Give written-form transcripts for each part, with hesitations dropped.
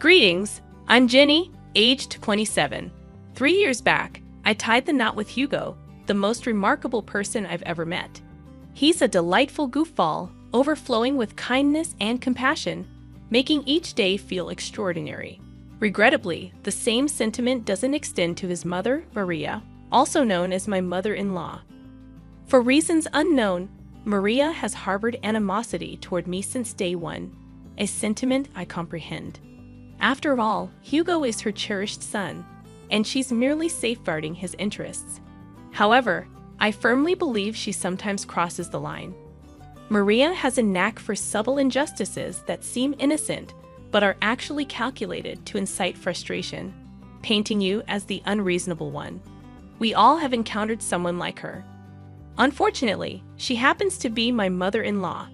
Greetings, I'm Jenny, aged 27. 3 years back, I tied the knot with Hugo, the most remarkable person I've ever met. He's a delightful goofball, overflowing with kindness and compassion, making each day feel extraordinary. Regrettably, the same sentiment doesn't extend to his mother, Maria, also known as my mother-in-law. For reasons unknown, Maria has harbored animosity toward me since day one, a sentiment I comprehend. After all, Hugo is her cherished son, and she's merely safeguarding his interests. However, I firmly believe she sometimes crosses the line. Maria has a knack for subtle injustices that seem innocent, but are actually calculated to incite frustration, painting you as the unreasonable one. We all have encountered someone like her. Unfortunately, she happens to be my mother-in-law.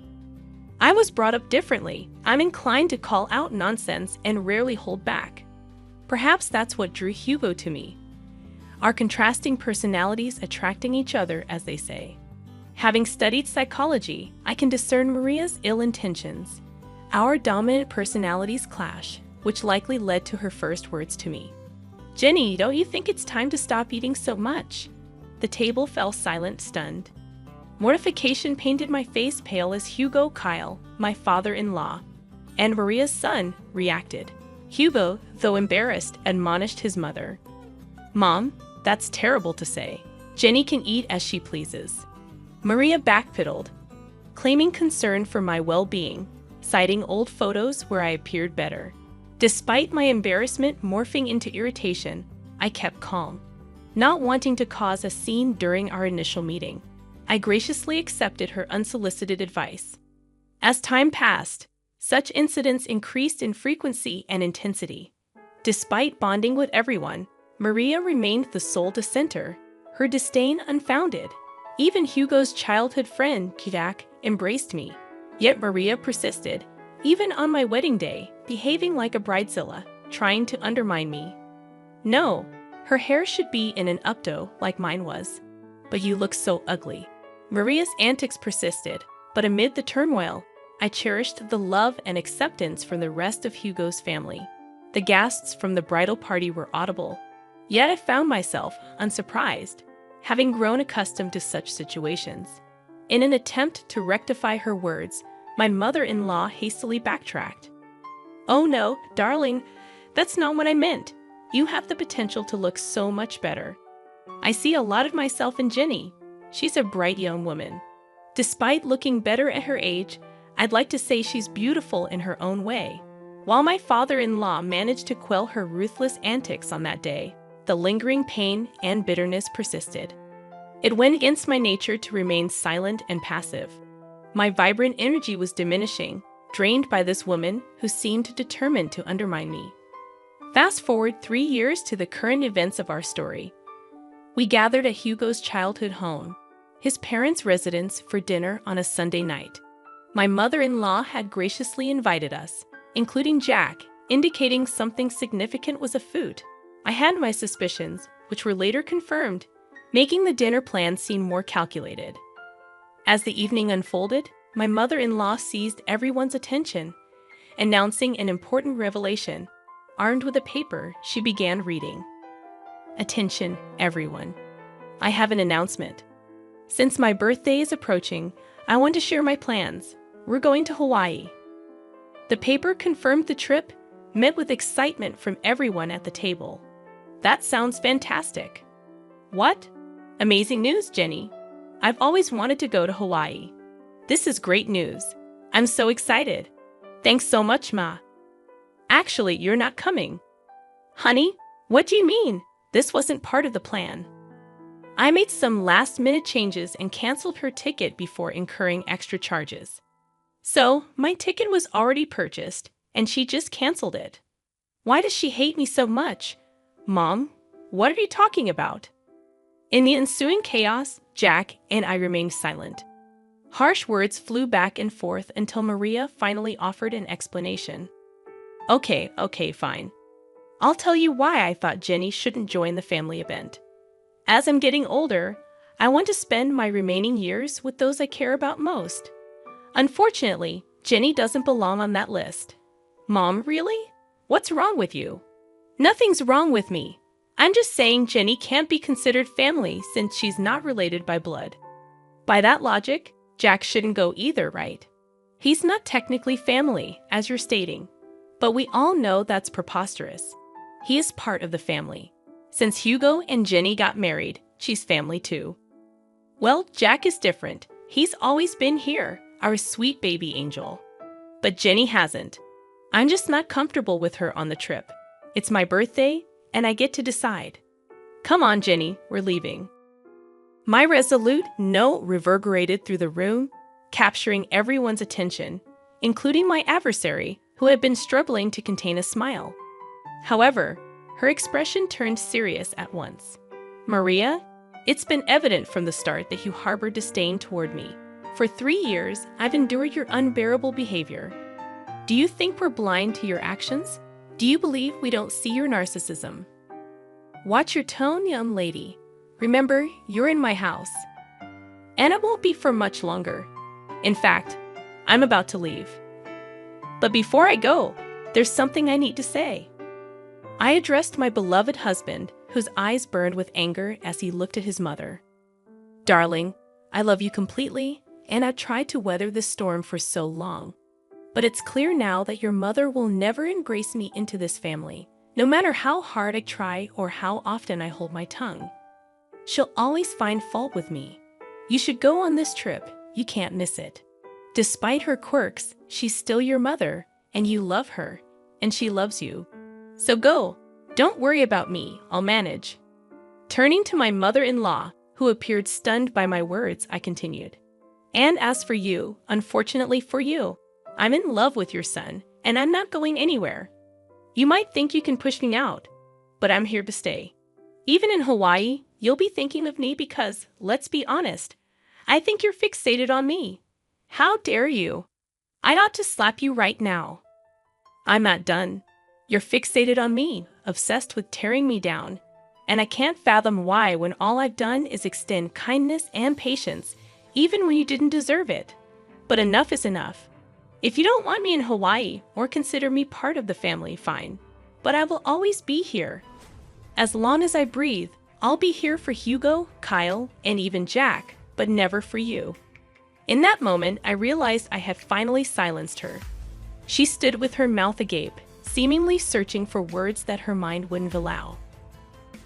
I was brought up differently. I'm inclined to call out nonsense and rarely hold back. Perhaps that's what drew Hugo to me. Our contrasting personalities attracting each other, as they say. Having studied psychology, I can discern Maria's ill intentions. Our dominant personalities clash, which likely led to her first words to me. "Jenny, don't you think it's time to stop eating so much?" The table fell silent, stunned. Mortification painted my face pale as Hugo Kyle, my father-in-law, and Maria's son, reacted. Hugo, though embarrassed, admonished his mother. "Mom, that's terrible to say. Jenny can eat as she pleases." Maria backpedaled, claiming concern for my well-being, citing old photos where I appeared better. Despite my embarrassment morphing into irritation, I kept calm, not wanting to cause a scene during our initial meeting. I graciously accepted her unsolicited advice. As time passed, such incidents increased in frequency and intensity. Despite bonding with everyone, Maria remained the sole dissenter, her disdain unfounded. Even Hugo's childhood friend, Jack, embraced me. Yet Maria persisted, even on my wedding day, behaving like a bridezilla, trying to undermine me. No, her hair should be in an updo like mine was. But you look so ugly. Maria's antics persisted, but amid the turmoil, I cherished the love and acceptance from the rest of Hugo's family. The gasps from the bridal party were audible, yet I found myself unsurprised, having grown accustomed to such situations. In an attempt to rectify her words, my mother-in-law hastily backtracked. "Oh no, darling, that's not what I meant. You have the potential to look so much better. I see a lot of myself in Jenny. She's a bright young woman. Despite looking better at her age, I'd like to say she's beautiful in her own way." While my father-in-law managed to quell her ruthless antics on that day, the lingering pain and bitterness persisted. It went against my nature to remain silent and passive. My vibrant energy was diminishing, drained by this woman who seemed determined to undermine me. Fast forward 3 years to the current events of our story. We gathered at Hugo's childhood home, his parents' residence, for dinner on a Sunday night. My mother-in-law had graciously invited us, including Jack, indicating something significant was afoot. I had my suspicions, which were later confirmed, making the dinner plan seem more calculated. As the evening unfolded, my mother-in-law seized everyone's attention, announcing an important revelation. Armed with a paper, she began reading. "Attention, everyone. I have an announcement. Since my birthday is approaching, I want to share my plans. We're going to Hawaii." The paper confirmed the trip, met with excitement from everyone at the table. "That sounds fantastic." "What? Amazing news, Jenny. I've always wanted to go to Hawaii. This is great news. I'm so excited. Thanks so much, Ma." "Actually, you're not coming." "Honey, what do you mean? This wasn't part of the plan." I made some last-minute changes and canceled her ticket before incurring extra charges. So, my ticket was already purchased, and she just canceled it. Why does she hate me so much? "Mom, what are you talking about?" In the ensuing chaos, Jack and I remained silent. Harsh words flew back and forth until Maria finally offered an explanation. Okay, fine. I'll tell you why I thought Jenny shouldn't join the family event. As I'm getting older, I want to spend my remaining years with those I care about most. Unfortunately, Jenny doesn't belong on that list. "Mom, really? What's wrong with you? Nothing's wrong with me. I'm just saying Jenny can't be considered family since she's not related by blood. By that logic, Jack shouldn't go either, right? He's not technically family, as you're stating. But we all know that's preposterous. He is part of the family. Since Hugo and Jenny got married, she's family too. Well, Jack is different. He's always been here, our sweet baby angel. But Jenny hasn't. I'm just not comfortable with her on the trip. It's my birthday, and I get to decide. Come on, Jenny, we're leaving. My resolute no reverberated through the room, capturing everyone's attention, including my adversary, who had been struggling to contain a smile. However, her expression turned serious at once. Maria, it's been evident from the start that you harbor disdain toward me. For 3 years, I've endured your unbearable behavior. Do you think we're blind to your actions? Do you believe we don't see your narcissism? Watch your tone, young lady. Remember, you're in my house. And it won't be for much longer. In fact, I'm about to leave. But before I go, there's something I need to say. I addressed my beloved husband, whose eyes burned with anger as he looked at his mother. Darling, I love you completely, and I've tried to weather this storm for so long. But it's clear now that your mother will never embrace me into this family, no matter how hard I try or how often I hold my tongue. She'll always find fault with me. You should go on this trip. You can't miss it. Despite her quirks, she's still your mother, and you love her, and she loves you. So go. Don't worry about me. I'll manage. Turning to my mother-in-law, who appeared stunned by my words, I continued. And as for you, unfortunately for you, I'm in love with your son, and I'm not going anywhere. You might think you can push me out, but I'm here to stay. Even in Hawaii, you'll be thinking of me because, let's be honest, I think you're fixated on me. How dare you? I ought to slap you right now. I'm not done. You're fixated on me, obsessed with tearing me down, and I can't fathom why when all I've done is extend kindness and patience, even when you didn't deserve it. But enough is enough. If you don't want me in Hawaii or consider me part of the family, fine. But I will always be here. As long as I breathe, I'll be here for Hugo, Kyle, and even Jack, but never for you. In that moment, I realized I had finally silenced her. She stood with her mouth agape, seemingly searching for words that her mind wouldn't allow.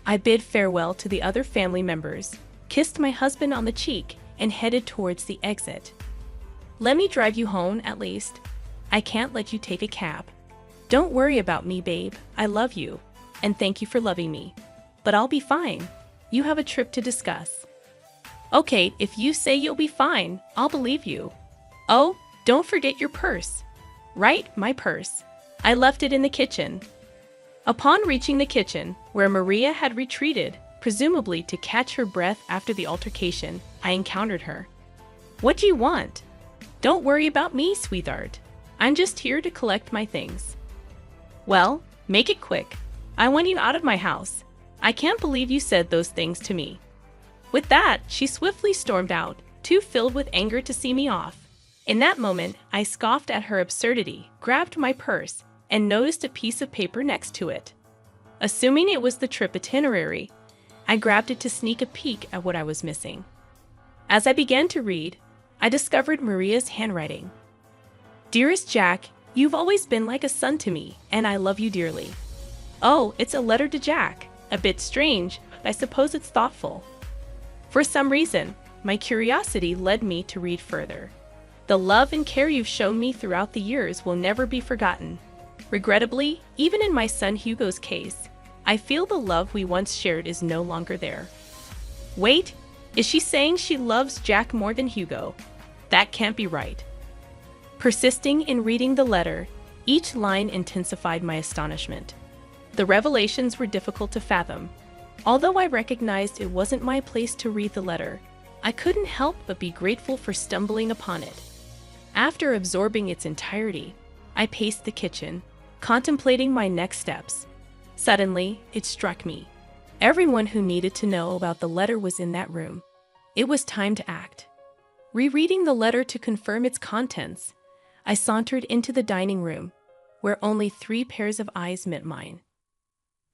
I bid farewell to the other family members, kissed my husband on the cheek, and headed towards the exit. Let me drive you home, at least. I can't let you take a cab. Don't worry about me, babe. I love you, and thank you for loving me. But I'll be fine. You have a trip to discuss. Okay, if you say you'll be fine, I'll believe you. Oh, don't forget your purse. Right, my purse. I left it in the kitchen. Upon reaching the kitchen, where Maria had retreated, presumably to catch her breath after the altercation, I encountered her. What do you want? Don't worry about me, sweetheart. I'm just here to collect my things. Well, make it quick. I want you out of my house. I can't believe you said those things to me. With that, she swiftly stormed out, too filled with anger to see me off. In that moment, I scoffed at her absurdity, grabbed my purse, and noticed a piece of paper next to it. Assuming it was the trip itinerary, I grabbed it to sneak a peek at what I was missing. As I began to read, I discovered Maria's handwriting. Dearest Jack, you've always been like a son to me, and I love you dearly. Oh, it's a letter to Jack. A bit strange, but I suppose it's thoughtful. For some reason, my curiosity led me to read further. The love and care you've shown me throughout the years will never be forgotten. Regrettably, even in my son Hugo's case, I feel the love we once shared is no longer there. Wait, is she saying she loves Jack more than Hugo? That can't be right. Persisting in reading the letter, each line intensified my astonishment. The revelations were difficult to fathom. Although I recognized it wasn't my place to read the letter, I couldn't help but be grateful for stumbling upon it. After absorbing its entirety, I paced the kitchen, contemplating my next steps. Suddenly, it struck me. Everyone who needed to know about the letter was in that room. It was time to act. Rereading the letter to confirm its contents, I sauntered into the dining room. where only 3 pairs of eyes met mine.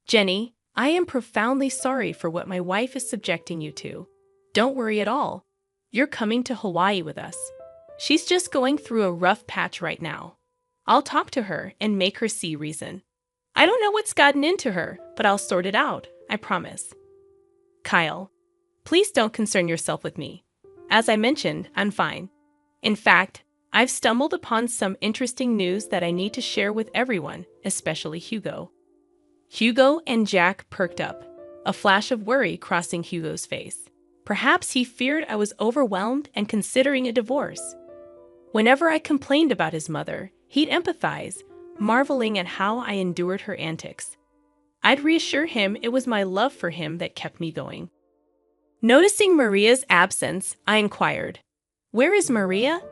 Jenny, I am profoundly sorry for what my wife is subjecting you to. Don't worry at all. You're coming to Hawaii with us. She's just going through a rough patch right now. I'll talk to her and make her see reason. I don't know what's gotten into her, but I'll sort it out, I promise. Kyle, please don't concern yourself with me. As I mentioned, I'm fine. In fact, I've stumbled upon some interesting news that I need to share with everyone, especially Hugo. Hugo and Jack perked up, a flash of worry crossing Hugo's face. Perhaps he feared I was overwhelmed and considering a divorce. Whenever I complained about his mother, he'd empathize, marveling at how I endured her antics. I'd reassure him it was my love for him that kept me going. Noticing Maria's absence, I inquired, "Where is Maria?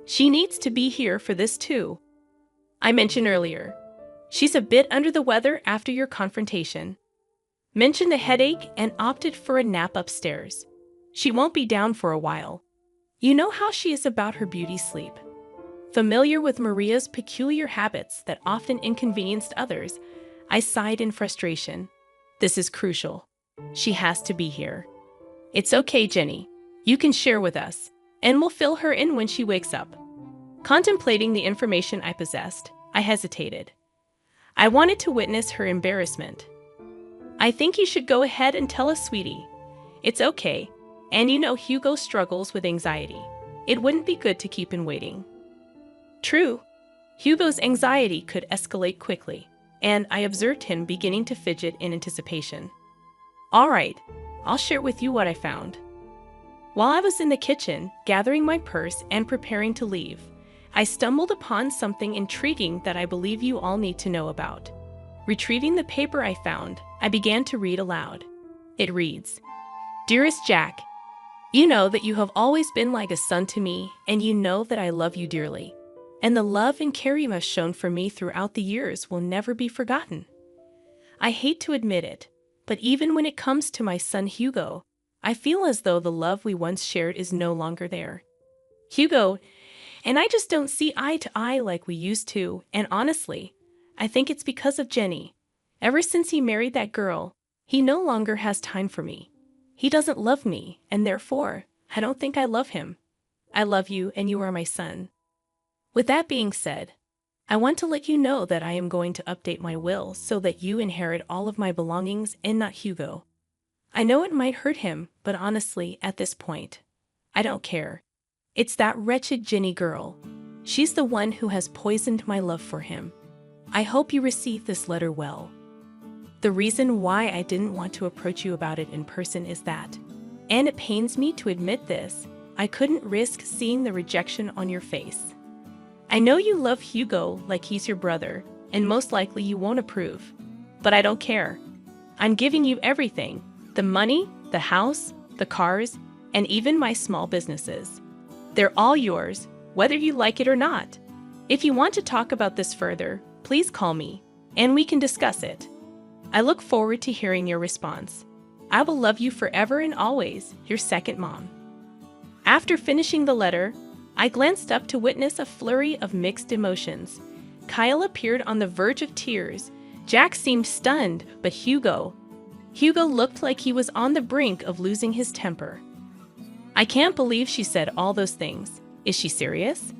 She needs to be here for this too." I mentioned earlier, she's a bit under the weather after your confrontation. Mentioned a headache and opted for a nap upstairs. She won't be down for a while. You know how she is about her beauty sleep. Familiar with Maria's peculiar habits that often inconvenienced others, I sighed in frustration. This is crucial. She has to be here. It's okay, Jenny. You can share with us, and we'll fill her in when she wakes up. Contemplating the information I possessed, I hesitated. I wanted to witness her embarrassment. I think you should go ahead and tell us, sweetie. It's okay, and you know Hugo struggles with anxiety. It wouldn't be good to keep him waiting. True. Hugo's anxiety could escalate quickly, and I observed him beginning to fidget in anticipation. All right, I'll share with you what I found. While I was in the kitchen, gathering my purse and preparing to leave, I stumbled upon something intriguing that I believe you all need to know about. Retrieving the paper I found, I began to read aloud. It reads, "Dearest Jack, you know that you have always been like a son to me, and you know that I love you dearly. And the love and care you have shown for me throughout the years will never be forgotten. I hate to admit it, but even when it comes to my son Hugo, I feel as though the love we once shared is no longer there. Hugo and I just don't see eye to eye like we used to, and honestly, I think it's because of Jenny. Ever since he married that girl, he no longer has time for me. He doesn't love me, and therefore, I don't think I love him. I love you, and you are my son. With that being said, I want to let you know that I am going to update my will so that you inherit all of my belongings and not Hugo. I know it might hurt him, but honestly, at this point, I don't care. It's that wretched Jenny girl. She's the one who has poisoned my love for him. I hope you receive this letter well. The reason why I didn't want to approach you about it in person is that, and it pains me to admit this, I couldn't risk seeing the rejection on your face. I know you love Hugo like he's your brother, and most likely you won't approve. But I don't care. I'm giving you everything. The money, the house, the cars, and even my small businesses. They're all yours, whether you like it or not. If you want to talk about this further, please call me, and we can discuss it. I look forward to hearing your response. I will love you forever and always, your second mom." After finishing the letter, I glanced up to witness a flurry of mixed emotions. Kyle appeared on the verge of tears. Jack seemed stunned, but Hugo looked like he was on the brink of losing his temper. I can't believe she said all those things. Is she serious?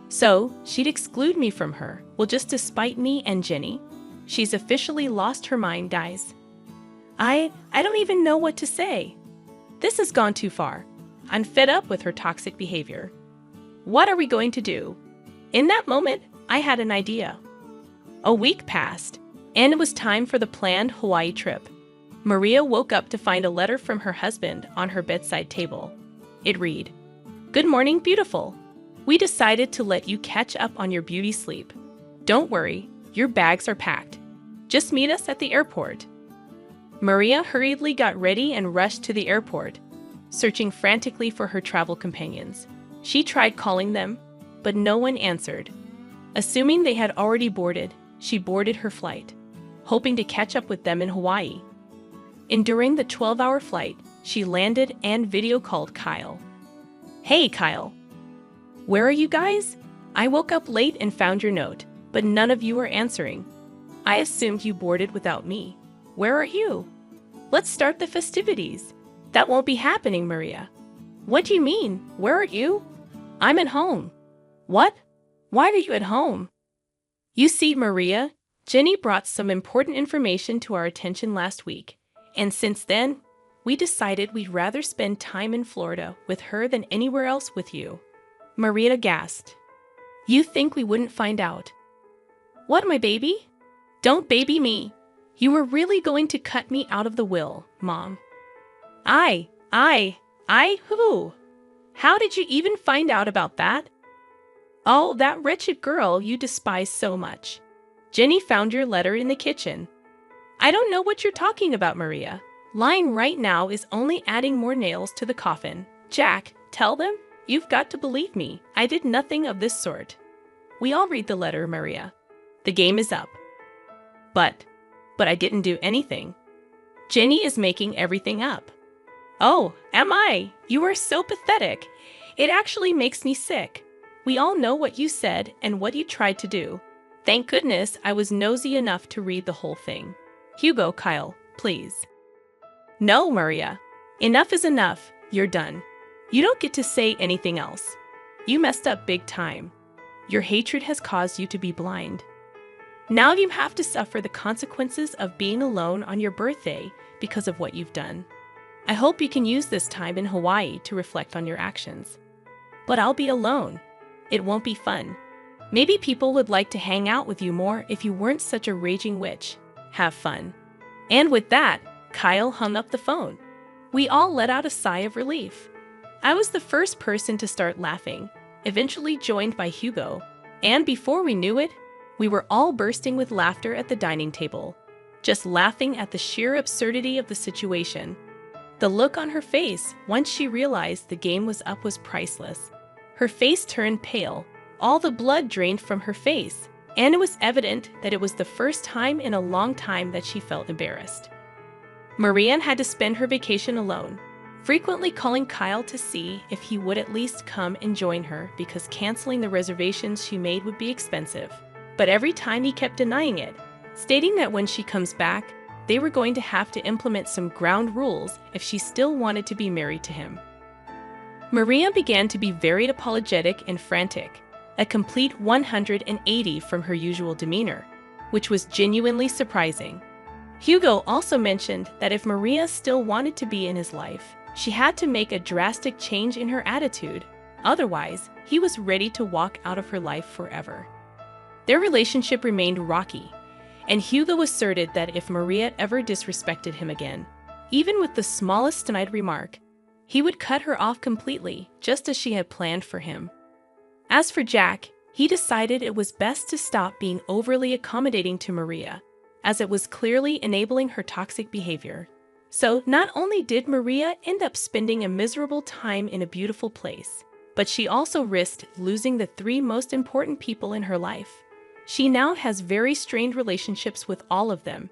So, she'd exclude me from her, well, just to spite me and Jenny? She's officially lost her mind, guys. I don't even know what to say. This has gone too far. I'm fed up with her toxic behavior. What are we going to do? In that moment, I had an idea. A week passed, and it was time for the planned Hawaii trip. Maria woke up to find a letter from her husband on her bedside table. It read, "Good morning, beautiful. We decided to let you catch up on your beauty sleep. Don't worry, your bags are packed. Just meet us at the airport." Maria hurriedly got ready and rushed to the airport, searching frantically for her travel companions. She tried calling them, but no one answered. Assuming they had already boarded, she boarded her flight, hoping to catch up with them in Hawaii. During the 12-hour flight, she landed and video called Kyle. "Hey, Kyle. Where are you guys? I woke up late and found your note. but none of you are answering. I assumed you boarded without me. Where are you? Let's start the festivities. That won't be happening, Maria. What do you mean? Where are you? I'm at home. What? Why are you at home? You see, Maria, Jenny brought some important information to our attention last week, and since then, we decided we'd rather spend time in Florida with her than anywhere else with you. Maria gasped. You think we wouldn't find out? What, my baby? Don't baby me. You were really going to cut me out of the will, Mom. Who? How did you even find out about that? Oh, that wretched girl you despise so much. Jenny found your letter in the kitchen. I don't know what you're talking about, Maria. Lying right now is only adding more nails to the coffin. Jack, tell them. You've got to believe me. I did nothing of this sort. We all read the letter, Maria. The game is up. But I didn't do anything. Jenny is making everything up. Oh, am I? You are so pathetic. It actually makes me sick. We all know what you said and what you tried to do. Thank goodness I was nosy enough to read the whole thing. Hugo, Kyle, please. No, Maria. Enough is enough. You're done. You don't get to say anything else. You messed up big time. Your hatred has caused you to be blind. Now you have to suffer the consequences of being alone on your birthday because of what you've done. I hope you can use this time in Hawaii to reflect on your actions. But I'll be alone. It won't be fun. Maybe people would like to hang out with you more if you weren't such a raging witch. Have fun. And with that, Kyle hung up the phone. We all let out a sigh of relief. I was the first person to start laughing, eventually joined by Hugo, and before we knew it, we were all bursting with laughter at the dining table, just laughing at the sheer absurdity of the situation. The look on her face once she realized the game was up was priceless. Her face turned pale, all the blood drained from her face, and it was evident that it was the first time in a long time that she felt embarrassed. Maria had to spend her vacation alone, frequently calling Kyle to see if he would at least come and join her because canceling the reservations she made would be expensive. But every time he kept denying it, stating that when she comes back, they were going to have to implement some ground rules if she still wanted to be married to him. Maria began to be very apologetic and frantic, a complete 180 from her usual demeanor, which was genuinely surprising. Hugo also mentioned that if Maria still wanted to be in his life, she had to make a drastic change in her attitude. Otherwise, he was ready to walk out of her life forever. Their relationship remained rocky, and Hugo asserted that if Maria ever disrespected him again, even with the smallest snide remark, he would cut her off completely, just as she had planned for him. As for Jack, he decided it was best to stop being overly accommodating to Maria, as it was clearly enabling her toxic behavior. So not only did Maria end up spending a miserable time in a beautiful place, but she also risked losing the 3 most important people in her life. She now has very strained relationships with all of them,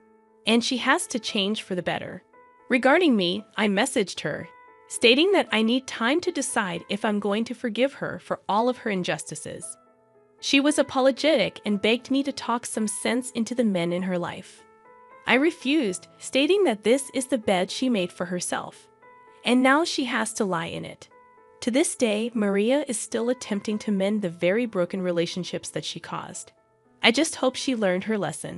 and she has to change for the better. Regarding me, I messaged her, stating that I need time to decide if I'm going to forgive her for all of her injustices. She was apologetic and begged me to talk some sense into the men in her life. I refused, stating that this is the bed she made for herself, and now she has to lie in it. To this day, Maria is still attempting to mend the very broken relationships that she caused. I just hope she learned her lesson.